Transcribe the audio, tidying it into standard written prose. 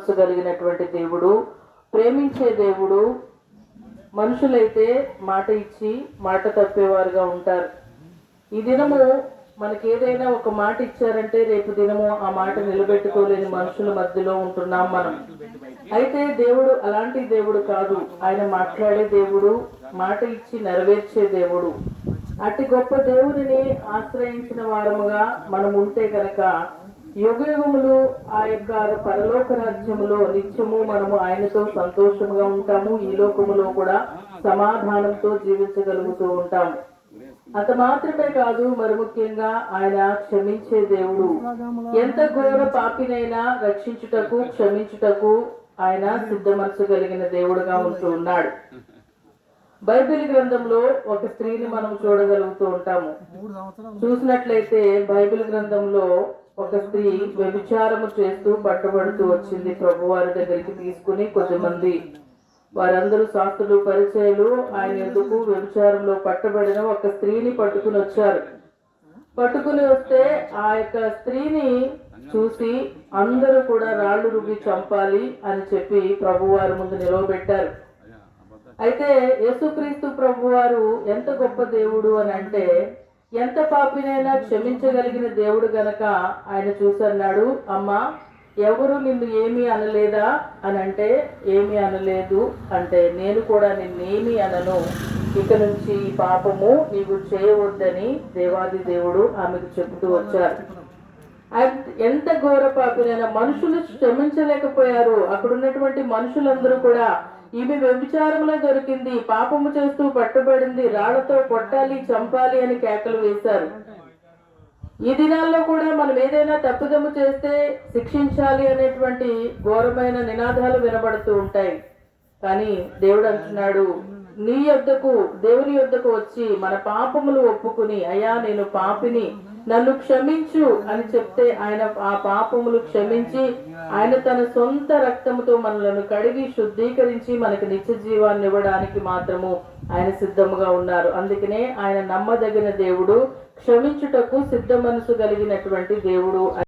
మనసు కలిగినటువంటి దేవుడు, ప్రేమించే దేవుడు. మనుషులైతే మాట ఇచ్చి మాట తప్పేవారుగా ఉంటారు. ఈ దినము మనకి ఏదైనా ఒక మాట ఇచ్చారంటే రేపు దినము ఆ మాట నిలబెట్టుకోలేని మనుషుల మధ్యలో ఉంటున్నాం మనం. అయితే దేవుడు అలాంటి దేవుడు కాదు. ఆయన మాట్లాడే దేవుడు, మాట ఇచ్చి నెరవేర్చే దేవుడు. అతి గొప్ప దేవుడిని ఆశ్రయించిన వారముగా మనం ఉంటే కనుక యుగయుగములు ఆ యొక్క పరలోక రాజ్యములో నిత్యము మనము ఆయనతో సంతోషంగా ఉంటాము. ఈ లోకములో కూడా సమాధానంతో జీవించగలుగుతూ ఉంటాము. అంత మాత్రమే కాదు, మరి ముఖ్యంగా ఆయన క్షమించే దేవుడు. ఎంత ఘోర పాపినైనా రక్షించుటకు, క్షమించుటకు ఆయన సిద్ధ మనసు కలిగిన దేవుడుగా ఉంటూ ఉన్నాడు. బైబిల్ గ్రంథంలో ఒక స్త్రీని మనం చూడగలుగుతూ ఉంటాము. చూసినట్లయితే బైబిల్ గ్రంథంలో ఒక స్త్రీ వ్యభిచారము చేస్తూ పట్టుబడుతూ వచ్చింది. ప్రభువారి దగ్గరికి తీసుకుని కొద్దిమంది వారందరూ శాస్త్రులు, పరిచయులు ఆయన ఎందుకు వ్యభిచారంలో పట్టబడిన ఒక స్త్రీని పట్టుకుని వచ్చారు. పట్టుకుని వస్తే ఆ యొక్క స్త్రీని చూసి అందరూ కూడా రాళ్లు రువ్వి చంపాలి అని చెప్పి ప్రభువారి ముందు నిలవబెట్టారు. అయితే యేసుక్రీస్తు ప్రభువారు ఎంత గొప్ప దేవుడు అని అంటే, ఎంత పాపినైనా క్షమించగలిగిన దేవుడు గనక ఆయన చూసన్నాడు, అమ్మా ఎవరు నిన్ను ఏమీ అనలేదా అని అంటే, ఏమీ అనలేదు అంటే, నేను కూడా నిన్నేమీ అనను, ఇక నుంచి ఈ పాపము నీవు చేయవద్దని దేవాది దేవుడు ఆమెకు చెబుతూ వచ్చారు. ఎంత ఘోర పాపినైనా మనుషులు క్షమించలేకపోయారు. అక్కడ ఉన్నటువంటి మనుషులందరూ కూడా ఈమె వ్యభిచారంలో దొరికింది, పాపము చేస్తూ పట్టుబడింది, రాళ్లతో కొట్టాలి, చంపాలి అని కేకలు వేశారు. ఈ దినాల్లో కూడా మనం ఏదైనా తప్పిదము చేస్తే శిక్షించాలి అనేటువంటి ఘోరమైన నినాదాలు వినబడుతూ ఉంటాయి. కానీ దేవుడు అంటున్నాడు, నీ యొద్దకు, దేవుని యొద్దకు వచ్చి మన పాపములు ఒప్పుకుని, అయ్యా నేను పాపిని, నన్ను క్షమించు అని చెప్తే ఆయన ఆ పాపములు క్షమించి ఆయన తన సొంత రక్తముతో మనలను కడిగి శుద్ధీకరించి మనకి నిత్య జీవాన్ని ఇవ్వడానికి మాత్రము ఆయన సిద్ధముగా ఉన్నారు. అందుకనే ఆయన నమ్మదగిన దేవుడు, క్షమించుటకు సిద్ధ మనసు కలిగినటువంటి దేవుడు.